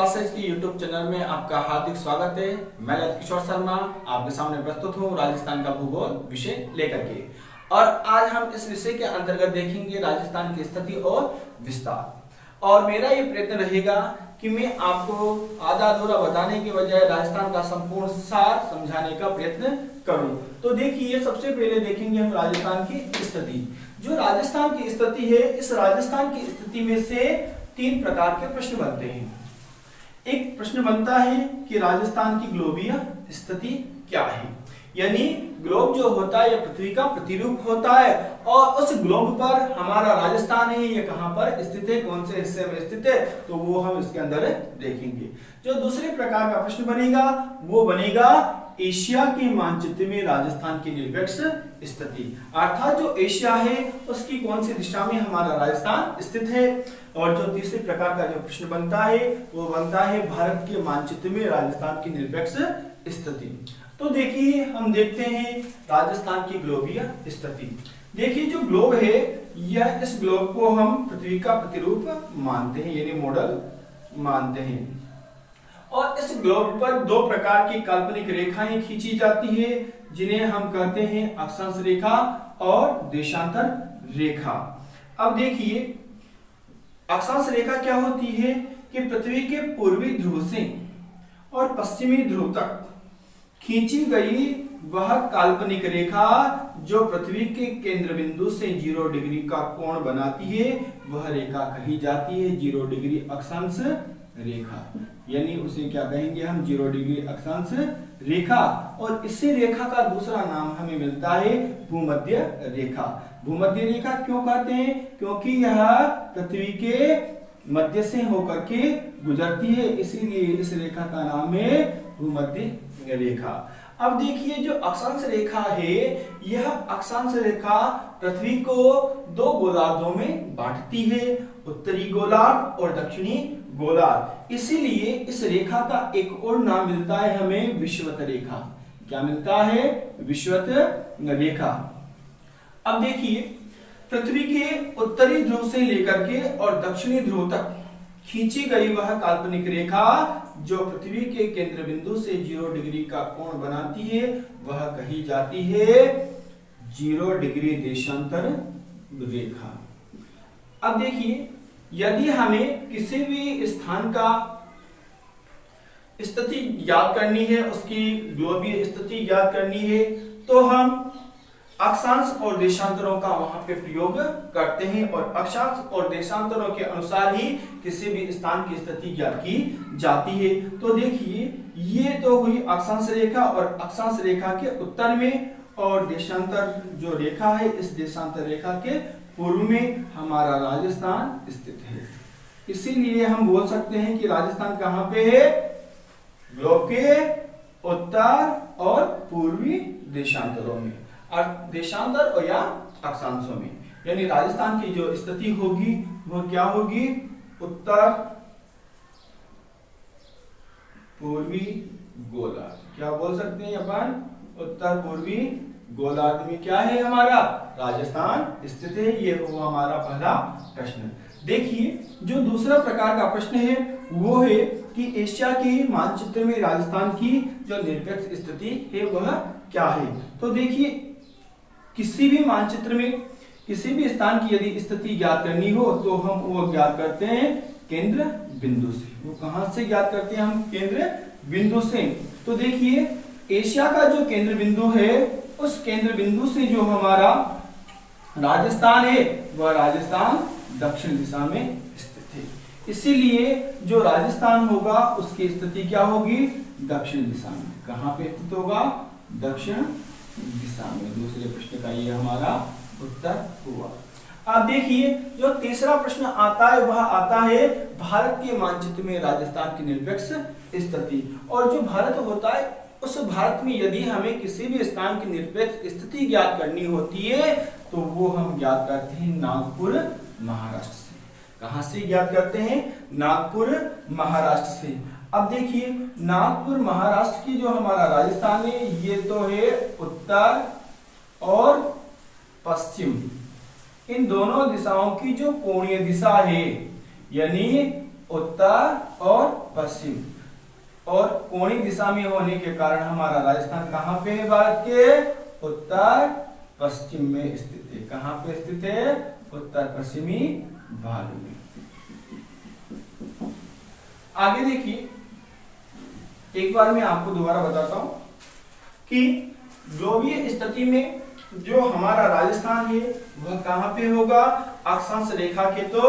Classes की YouTube channel में आपका हार्दिक स्वागत है। मैं ललित किशोर शर्मा आपके सामने प्रस्तुत हूँ राजस्थान का भूगोल विषय लेकर के। और आज हम इस विषय के अंतर्गत देखेंगे राजस्थान की स्थिति और विस्तार। और मेरा ये प्रयत्न रहेगा कि मैं आपको आधा अधूरा बताने के बजाय राजस्थान का संपूर्ण सार समझाने का प्रयत्न करूं। तो देखिए, सबसे पहले देखेंगे हम राजस्थान की स्थिति। जो राजस्थान की स्थिति है, इस राजस्थान की स्थिति में से तीन प्रकार के प्रश्न बनते हैं। एक प्रश्न बनता है कि राजस्थान की ग्लोबीय स्थिति क्या है, यानी ग्लोब जो होता है यह पृथ्वी का प्रतिरूप होता है और उस ग्लोब पर हमारा राजस्थान है ये कहां पर स्थित है, कौन से हिस्से में स्थित है, तो वो हम इसके अंदर देखेंगे। जो दूसरे प्रकार का प्रश्न बनेगा वो बनेगा एशिया के मानचित्र में राजस्थान की निरपेक्ष स्थिति, अर्थात जो एशिया है उसकी कौन सी दिशा में हमारा राजस्थान स्थित है। और जो तीसरे प्रकार का जो प्रश्न बनता है वो बनता है भारत के मानचित्र में राजस्थान की निरपेक्ष स्थिति। तो देखिए, हम देखते हैं राजस्थान की ग्लोबीय स्थिति। देखिए, जो ग्लोब है यह इस ग्लोब को हम पृथ्वी का प्रतिरूप मानते हैं, यानी मॉडल मानते हैं। और इस ग्लोब पर दो प्रकार की काल्पनिक रेखाएं खींची जाती है जिन्हें हम कहते हैं अक्षांश रेखा और देशांतर रेखा। अब देखिए, अक्षांश रेखा क्या होती है कि पृथ्वी के पूर्वी ध्रुव से और पश्चिमी ध्रुव तक खींची गई वह काल्पनिक रेखा जो पृथ्वी के केंद्र बिंदु से 0 डिग्री का कोण बनाती है वह रेखा कही जाती है 0 डिग्री अक्षांश रेखा, यानी उसे क्या कहेंगे हम, 0 डिग्री अक्षांश रेखा। और इसी रेखा का दूसरा नाम हमें मिलता है भूमध्य रेखा। भूमध्य रेखा क्यों कहते हैं, क्योंकि यह पृथ्वी के मध्य से होकर के गुजरती है, इसीलिए इस रेखा का नाम है भूमध्य रेखा। अब देखिए, जो अक्षांश रेखा है यह अक्षांश रेखा पृथ्वी को दो गोलार्धों में बांटती है, उत्तरी गोलार्ध और दक्षिणी गोलार्ध। इसीलिए इस रेखा का एक और नाम मिलता है हमें विषुवत रेखा। क्या मिलता है, विषुवत रेखा। अब देखिए, पृथ्वी के उत्तरी ध्रुव से लेकर के और दक्षिणी ध्रुव तक खींची गई वह काल्पनिक रेखा जो पृथ्वी के केंद्र बिंदु से 0 डिग्री का कोण बनाती है वह कही जाती है 0 डिग्री देशांतर रेखा। अब देखिए, यदि हमें किसी भी स्थान का स्थिति याद करनी है, उसकी ग्लोबीय स्थिति याद करनी है, तो हम अक्षांश और देशांतरों का वहां पे प्रयोग करते हैं और अक्षांश और देशांतरों के अनुसार ही किसी भी स्थान की स्थिति ज्ञात की जाती है। तो देखिए, ये तो हुई अक्षांश रेखा और अक्षांश रेखा के उत्तर में, और देशांतर जो रेखा है इस देशांतर रेखा के पूर्व में हमारा राजस्थान स्थित है। इसीलिए हम बोल सकते हैं कि राजस्थान कहां पे है, ग्लोब के उत्तर और पूर्वी देशांतरों में, और देशांतर और या अक्षांशों में। यानी राजस्थान की जो स्थिति होगी वह क्या होगी, उत्तर पूर्वी गोलार्ध। क्या बोल सकते हैं अपन, उत्तर पूर्वी गोलार्ध में क्या है हमारा राजस्थान स्थित है। ये हुआ हमारा पहला प्रश्न। देखिए, जो दूसरा प्रकार का प्रश्न है वो है कि एशिया के मानचित्र में राजस्थान की जो निरपेक्ष स्थिति है वह क्या है। तो देखिए, किसी भी मानचित्र में किसी भी स्थान की यदि स्थिति ज्ञात करनी हो तो हम वो ज्ञात करते हैं केंद्र बिंदु से। वो कहां से ज्ञात करते हैं हम, केंद्र बिंदु से। तो देखिए, एशिया का जो केंद्र बिंदु है उस केंद्र बिंदु से जो हमारा राजस्थान है वह राजस्थान दक्षिण दिशा में स्थित है। इसीलिए जो राजस्थान होगा उसकी स्थिति क्या होगी, दक्षिण दिशा में। कहां पे स्थित होगा, दक्षिण दिशा में। दूसरे प्रश्न का ये हमारा उत्तर हुआ। अब देखिए, जो तीसरा प्रश्न आता है वह आता है भारत के मानचित्र में राजस्थान की निरपेक्ष स्थिति। और जो भारत होता है उस भारत में यदि हमें किसी भी स्थान की निरपेक्ष स्थिति ज्ञात करनी होती है तो वो हम ज्ञात करते हैं नागपुर महाराष्ट्र से। कहां से ज्ञात करते हैं, नागपुर महाराष्ट्र से। अब देखिए, नागपुर महाराष्ट्र की जो हमारा राजस्थान है ये तो है उत्तर और पश्चिम, इन दोनों दिशाओं की जो कोणीय दिशा है, यानी उत्तर और पश्चिम, और कोणीय दिशा में होने के कारण हमारा राजस्थान कहाँ पे है? भारत के उत्तर पश्चिम में स्थित है। कहाँ पे स्थित है? उत्तर पश्चिमी भाग में। आगे देखिए, एक बार मैं आपको दोबारा बताता हूं कि जो भी स्थिति में जो हमारा राजस्थान है वह कहां पे होगा? अक्षांश रेखा के तो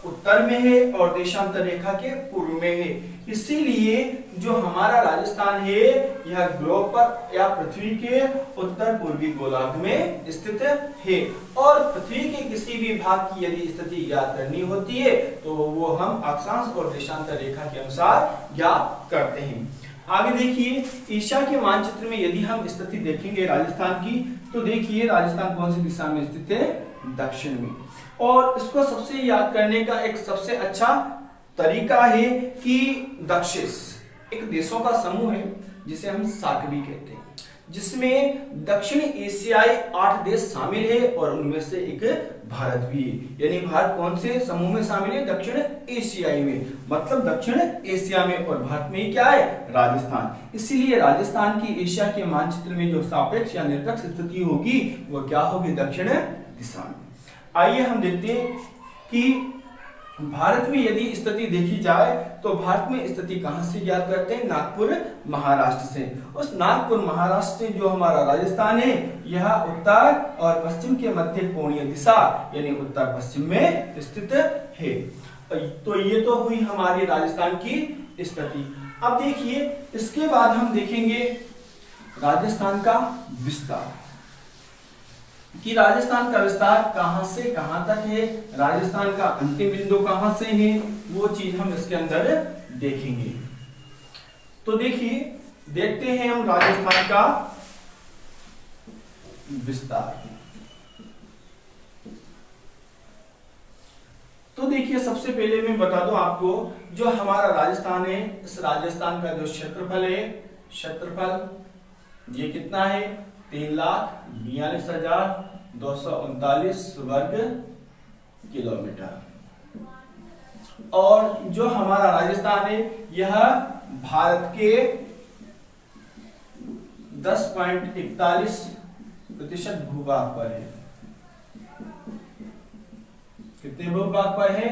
उत्तर में है और देशांतर रेखा के पूर्व में है। इसीलिए जो हमारा राजस्थान है यह ग्लोब पर या पृथ्वी के उत्तर पूर्वी गोलार्ध में स्थित है, और पृथ्वी के किसी भी भाग की यदि स्थिति ज्ञात करनी होती है तो वो हम अक्षांश और देशांतर रेखा के अनुसार ज्ञात करते हैं। आगे देखिए, एशिया के मानचित्र में यदि हम स्थिति देखेंगे राजस्थान की, तो देखिए राजस्थान कौन सी दिशा में स्थित है? दक्षिण में। और इसको सबसे याद करने का एक सबसे अच्छा तरीका है कि दक्षिण एक देशों का समूह है जिसे हम सार्क भी कहते हैं, जिसमें दक्षिण एशियाई 8 देश शामिल है और उनमें से एक भारत भी है। यानी भारत कौन से समूह में शामिल है? दक्षिण एशियाई में, मतलब दक्षिण एशिया में, और भारत में ही क्या है? राजस्थान। इसीलिए राजस्थान की एशिया के मानचित्र में जो सापेक्ष या निरपेक्ष स्थिति होगी वो क्या होगी? दक्षिण दिशा में। आइए हम देखते हैं कि भारत में यदि स्थिति देखी जाए तो भारत में स्थिति कहां से ज्ञात करते हैं? नागपुर महाराष्ट्र से। उस नागपुर महाराष्ट्र से जो हमारा राजस्थान है यह उत्तर और पश्चिम के मध्य कोणीय दिशा यानी उत्तर पश्चिम में स्थित है। तो ये तो हुई हमारी राजस्थान की स्थिति। अब देखिए, इसके बाद हम देखेंगे राजस्थान का विस्तार, कि राजस्थान का विस्तार कहां से कहां तक है, राजस्थान का अंतिम बिंदु कहां से है, वो चीज हम इसके अंदर देखेंगे। तो देखिए, देखते हैं हम राजस्थान का विस्तार। तो देखिए, सबसे पहले मैं बता दूं आपको, जो हमारा राजस्थान है इस राजस्थान का जो क्षेत्रफल है, क्षेत्रफल ये कितना है? 3,42,239 वर्ग किलोमीटर। और जो हमारा राजस्थान है यह भारत के 10.41% भूभाग पर है। कितने भूभाग पर है?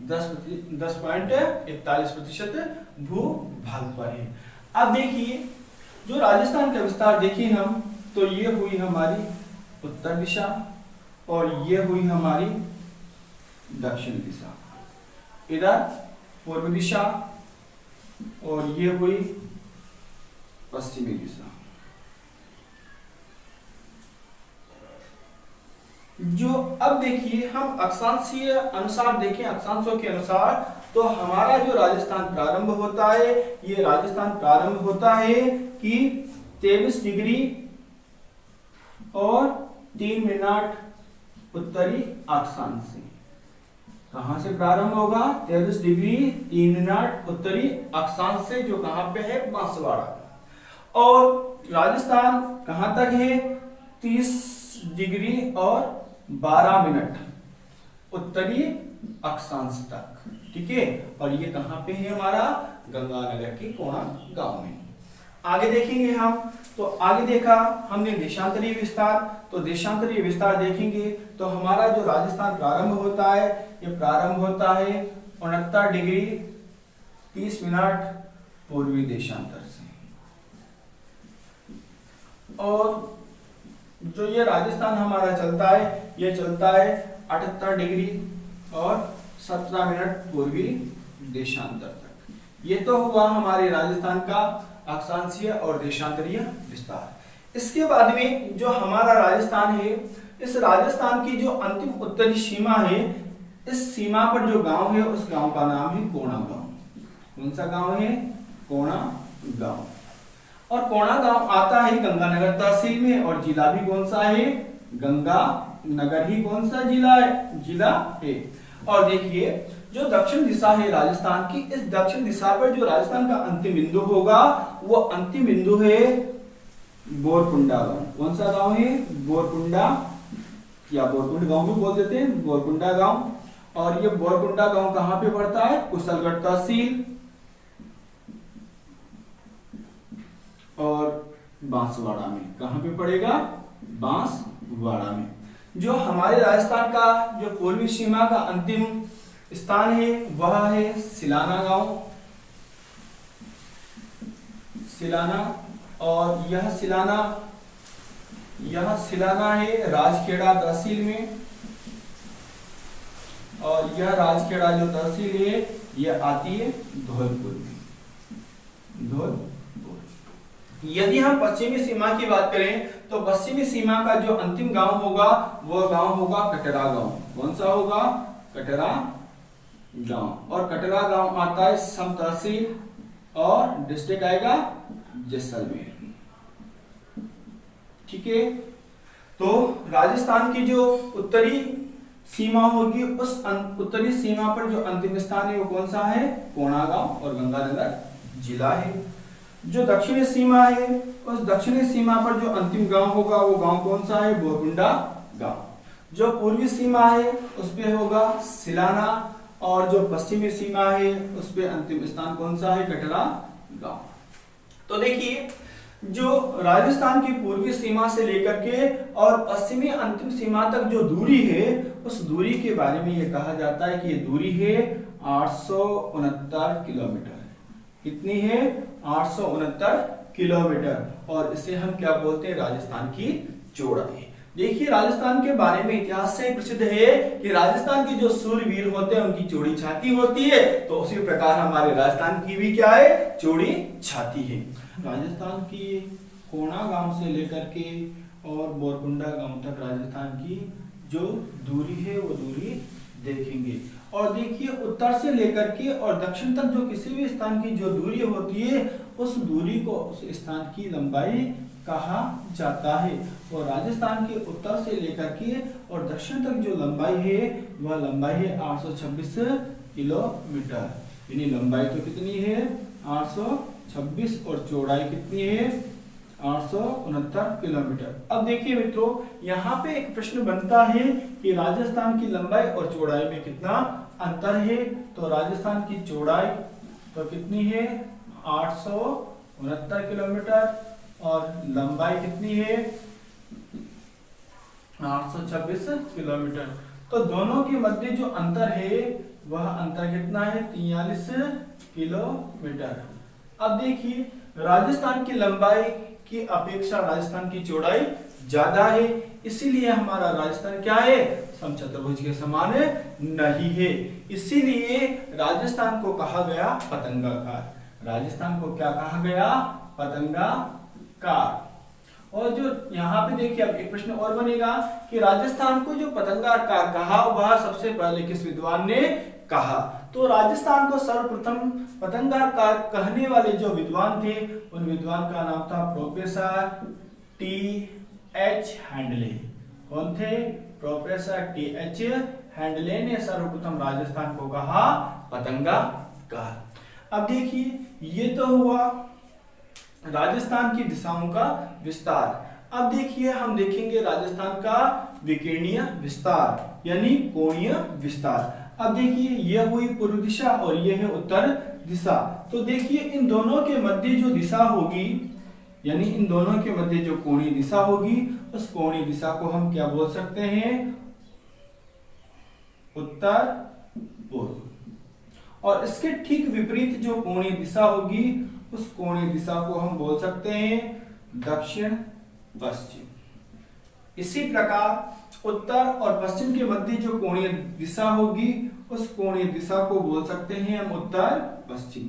10.41% भूभाग पर है। अब देखिए, जो राजस्थान का विस्तार देखिए हम, तो ये हुई हमारी उत्तर दिशा और ये हुई हमारी दक्षिण दिशा, इधर पूर्व दिशा और ये हुई पश्चिमी दिशा। जो अब देखिए हम अक्षांशीय अनुसार देखें, अक्षांशों के अनुसार, तो हमारा जो राजस्थान प्रारंभ होता है, ये राजस्थान प्रारंभ होता है कि 23 डिग्री और 3 मिनट उत्तरी अक्षांश से। कहां से प्रारंभ होगा? 23 डिग्री 3 मिनट उत्तरी अक्षांश से, जो कहां पे है? बांसवाड़ा। और राजस्थान कहां तक है? 30 डिग्री और 12 मिनट उत्तरी अक्षांश तक, ठीक है। और ये कहां पे है? हमारा गंगानगर के कोणा गांव में। आगे देखेंगे हम, तो आगे देखा हमने देशांतरीय विस्तार, तो देशांतरीय विस्तार देखेंगे तो हमारा जो राजस्थान प्रारंभ होता है, ये प्रारंभ होता है 69 डिग्री 30 मिनट पूर्वी देशांतर से, और जो ये राजस्थान हमारा चलता है, ये चलता है 78 डिग्री और 17 मिनट पूर्वी देशांतर तक। ये तो हुआ हमारे राजस्थान का अक्षांशीय और देशांतरीय विस्तार। इसके बाद में जो हमारा राजस्थान है, इस राजस्थान की जो अंतिम उत्तरी सीमा है, इस सीमा पर जो गांव है उस गांव का नाम है कोणा गांव। कौन सा गांव है? कोणा गांव। और कोणा गांव आता है गंगानगर तहसील में, और जिला भी कौन सा है? गंगानगर ही कौन सा जिला है। और देखिए, जो दक्षिण दिशा है राजस्थान की, इस दक्षिण दिशा पर जो राजस्थान का अंतिम बिंदु होगा, वो अंतिम बिंदु है बोरकुंडा गांव। कौन सा गांव है? बोरकुंडा, या बोरकुंड गांव भी बोल देते हैं, बोरकुंडा गांव। और ये बोरकुंडा गांव कहाँ पे पड़ता है? कुशलगढ़ तहसील और बांसवाड़ा में। कहाँ पे पड़ेगा? बांसवाड़ा में। जो हमारे राजस्थान का जो पूर्वी सीमा का अंतिम स्थान है वह है सिलाना गांव, सिलाना। और यह सिलाना है राजखेड़ा तहसील में, और यह राजखेड़ा जो तहसील है यह आती है धौलपुर में, धौलपुर। यदि हम पश्चिमी सीमा की बात करें तो पश्चिमी सीमा का जो अंतिम गांव होगा वह गांव होगा कटरा गांव। कौन सा होगा? कटरा गांव। और कटरा गांव आता है सम तहसील और डिस्ट्रिक्ट आएगा जैसलमेर। ठीक है, तो राजस्थान की जो उत्तरी सीमा होगी उस उत्तरी सीमा पर जो अंतिम स्थान है वो कौन सा है? कोणा गांव और गंगानगर जिला है। जो दक्षिणी सीमा है उस दक्षिणी सीमा पर जो अंतिम गांव होगा वो गांव कौन सा है? बोरकुंडा गांव। जो पूर्वी सीमा है उस पे होगा सिलाना, और जो पश्चिमी सीमा है उस पे अंतिम स्थान कौन सा है? कटरा गांव। तो देखिए, जो राजस्थान की पूर्वी सीमा से लेकर के और पश्चिमी अंतिम सीमा तक जो दूरी है उस दूरी के बारे में ये कहा जाता है कि ये दूरी है 869 किलोमीटर। कितनी है? 869 किलोमीटर। और इसे हम क्या बोलते हैं? राजस्थान की चौड़ाई। देखिए, राजस्थान के बारे में इतिहास से प्रसिद्ध है कि राजस्थान के जो सूरवीर होते हैं उनकी चौड़ी छाती होती है, तो उसी प्रकार हमारे राजस्थान की भी क्या है? चौड़ी छाती है। राजस्थान की कोणा गांव से लेकर के और बोरकुंडा गांव तक राजस्थान की जो दूरी है वो दूरी देखेंगे। और देखिए, उत्तर से लेकर के और दक्षिण तक जो किसी भी स्थान की जो दूरी होती है उस दूरी को उस स्थान की लंबाई कहा जाता है। और राजस्थान के उत्तर से लेकर के और दक्षिण तक जो लंबाई है वह लंबाई है 826 किलोमीटर। यानी लंबाई तो कितनी है? 826 और चौड़ाई कितनी है? 869 किलोमीटर। अब देखिए मित्रों, यहाँ पे एक प्रश्न बनता है कि राजस्थान की लंबाई और चौड़ाई में कितना अंतर है? तो राजस्थान की चौड़ाई तो कितनी है? 869 किलोमीटर और लंबाई कितनी है? 826 किलोमीटर। तो दोनों के मध्य जो अंतर है वह अंतर कितना है? 43 किलोमीटर। अब देखिए, राजस्थान की लंबाई की अपेक्षा राजस्थान की चौड़ाई ज्यादा है, इसीलिए हमारा राजस्थान क्या है? समचतुर्भुज के समान नहीं है। इसीलिए राजस्थान को कहा गया पतंगाकार। राजस्थान को क्या कहा गया? पतंगाकार। और जो यहाँ पे देखिए, अब एक प्रश्न और बनेगा कि राजस्थान को जो पतंगाकार कहा वह सबसे पहले किस विद्वान ने कहा? तो राजस्थान को सर्वप्रथम पतंगाकार कहने वाले जो विद्वान थे उन विद्वान का नाम था प्रोफेसर टी.एच. हैंडले। कौन थे? Professor TH. हैंडले ने सर्वप्रथम राजस्थान को कहा पतंगाकार। अब देखिए, ये तो हुआ राजस्थान की दिशाओं का विस्तार। अब देखिए, हम देखेंगे राजस्थान का विकिरणीय विस्तार यानी कोणीय विस्तार। अब देखिए, यह हुई पूर्व दिशा और यह है उत्तर दिशा। तो देखिए, इन दोनों के मध्य जो दिशा होगी यानी इन दोनों के मध्य जो कोणीय दिशा होगी उस कोणीय दिशा को हम क्या बोल सकते हैं? उत्तर पूर्व। और इसके ठीक विपरीत जो कोणीय दिशा होगी उस कोणीय दिशा को हम बोल सकते हैं दक्षिण पश्चिम। इसी प्रकार उत्तर और पश्चिम के मध्य जो कोणीय दिशा होगी उस कोणीय दिशा को बोल सकते हैं हम उत्तर पश्चिम।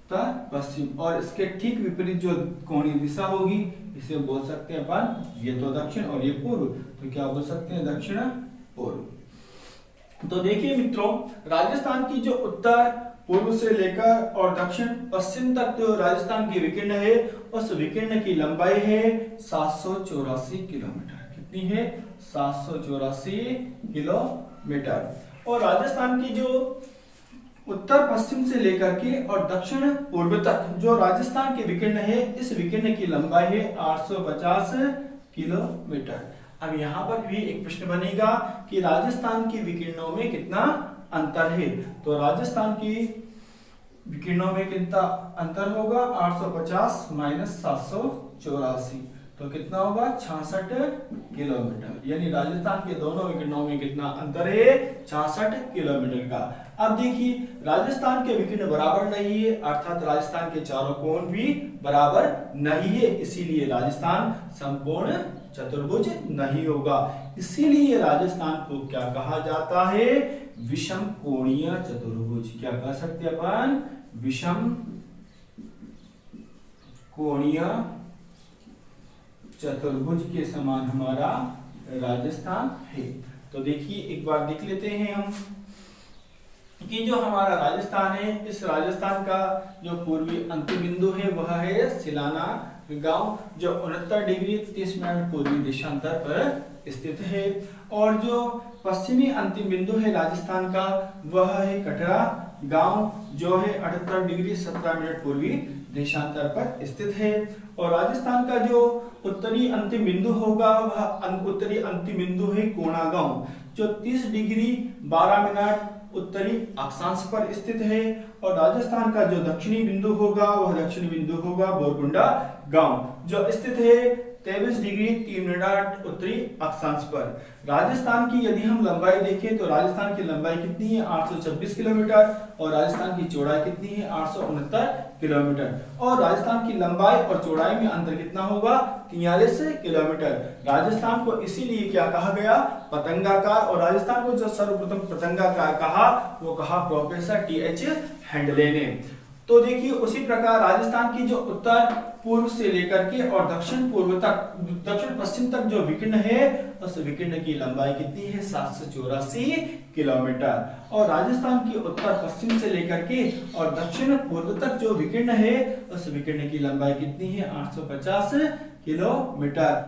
उत्तर पश्चिम। और इसके ठीक विपरीत जो कोणीय दिशा होगी इसे बोल सकते हैं अपन, ये तो दक्षिण और ये पूर्व, तो क्या बोल सकते हैं? दक्षिण पूर्व। तो देखिए मित्रों, राजस्थान की जो उत्तर पूर्व से लेकर और दक्षिण पश्चिम तक जो राजस्थान की विकीर्ण है उस विकीर्ण की लंबाई है 784 किलोमीटर। कितनी है? 784 किलोमीटर। और राजस्थान की जो उत्तर पश्चिम से लेकर के और दक्षिण पूर्व तक जो राजस्थान की विकीर्ण है इस विकीर्ण की लंबाई है 850 किलोमीटर। अब यहाँ पर भी एक प्रश्न बनेगा कि राजस्थान की विकिरणों में कितना अंतर है। तो राजस्थान की विकिरणों में कितना अंतर होगा, 850 माइनस 784, तो कितना होगा 66 किलोमीटर। यानी राजस्थान के दोनों विकिरणों में कितना अंतर है, 66 किलोमीटर का। अब देखिए राजस्थान के विकिरण बराबर नहीं है, अर्थात राजस्थान के चारों कोण भी बराबर नहीं है, इसीलिए राजस्थान संपूर्ण चतुर्भुज नहीं होगा। इसीलिए राजस्थान को क्या कहा जाता है, विषम कोणीय चतुर्भुज। क्या कह सकते अपन, विषम कोणीय चतुर्भुज के समान हमारा राजस्थान है। तो देखिए एक बार देख लेते हैं हम कि जो हमारा राजस्थान है, इस राजस्थान का जो पूर्वी अंतिम बिंदु है वह है सिलाना गांव, जो 69 डिग्री 30 मिनट पूर्वी देशांतर पर स्थित है। और जो पश्चिमी अंतिम बिंदु है राजस्थान का वह है कटरा गांव, जो है 78 डिग्री 17 मिनट पूर्वी देशांतर पर स्थित है। और राजस्थान का जो उत्तरी अंतिम बिंदु होगा वह उत्तरी अंतिम बिंदु है कोणा गांव, जो 30 डिग्री 12 मिनट उत्तरी अक्षांश पर स्थित है। और राजस्थान का जो दक्षिणी बिंदु होगा वह दक्षिणी बिंदु होगा बोरकुंडा गांव, जो स्थित है 23 डिग्री 3 मिनट उत्तरी अक्षांश पर। राजस्थान की यदि हम लंबाई देखें तो राजस्थान की लंबाई कितनी है, 826 किलोमीटर, और राजस्थान की चौड़ाई कितनी है, 869 किलोमीटर। और राजस्थान की लंबाई और चौड़ाई में अंतर कितना होगा, 43 किलोमीटर। राजस्थान को इसीलिए क्या कहा गया, पतंगाकार। और राजस्थान को जो सर्वप्रथम पतंगाकार कहा वो कहा प्रोफेसर टी.एच. हैंडले ने। तो देखिए उसी प्रकार राजस्थान की जो उत्तर पूर्व से लेकर के और दक्षिण पूर्व तक, दक्षिण पश्चिम तक जो विकिरण है उस विकिरण की लंबाई कितनी है, 784 किलोमीटर। और राजस्थान की उत्तर पश्चिम से लेकर के और दक्षिण पूर्व तक जो विकिरण है उस विकिरण की लंबाई कितनी है, 850 किलोमीटर।